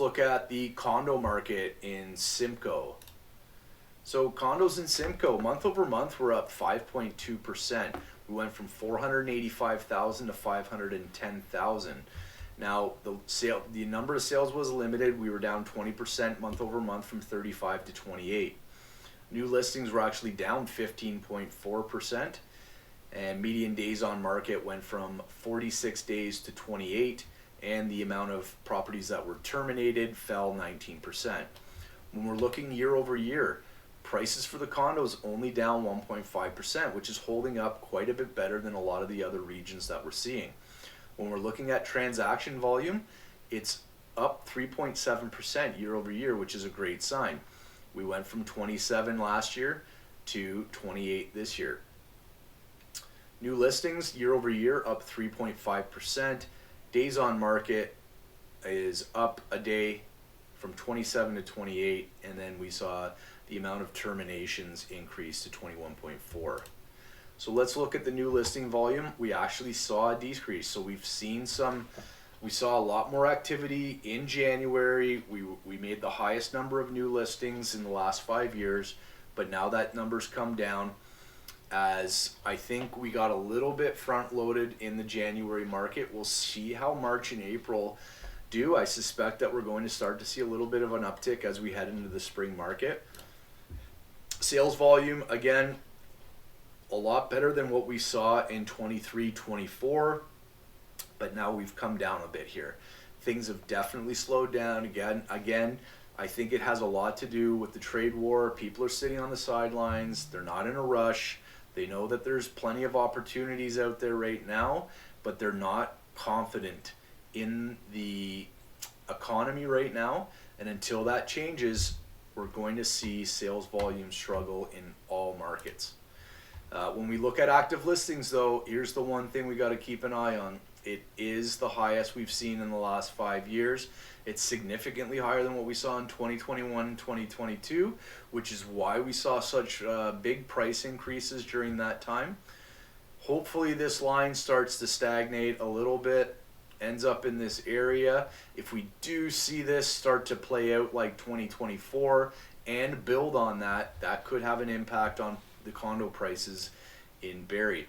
look at the condo market in Simcoe. So condos in Simcoe, month over month, were up 5.2%. We went from 485,000 to 510,000. Now the number of sales was limited. We were down 20% month over month from 35 to 28. New listings were actually down 15.4%, and median days on market went from 46 days to 28, and the amount of properties that were terminated fell 19%. When we're looking year over year, prices for the condos only down 1.5%, which is holding up quite a bit better than a lot of the other regions that we're seeing. When we're looking at transaction volume, it's up 3.7% year over year, which is a great sign. We went from 27 last year to 28 this year. New listings year over year up 3.5%. Days on market is up a day from 27 to 28, and then we saw the amount of terminations increase to 21.4. So let's look at the new listing volume. We actually saw a decrease. So we saw a lot more activity in January. We made the highest number of new listings in the last 5 years, but now that number's come down, as I think we got a little bit front loaded in the January market. We'll see how March and April do. I suspect that we're going to start to see a little bit of an uptick as we head into the spring market. Sales volume, again, a lot better than what we saw in 23-24, but now we've come down a bit here. Things have definitely slowed down again. I think it has a lot to do with the trade war. People are sitting on the sidelines. They're not in a rush. They know that there's plenty of opportunities out there right now, but they're not confident in the economy right now. And until that changes, we're going to see sales volume struggle in all markets. When we look at active listings, though, here's the one thing we got to keep an eye on. It is the highest we've seen in the last 5 years. It's significantly higher than what we saw in 2021 and 2022, which is why we saw such big price increases during that time. Hopefully this line starts to stagnate a little bit, ends up in this area. If we do see this start to play out like 2024 and build on that, that could have an impact on the condo prices in Barrie.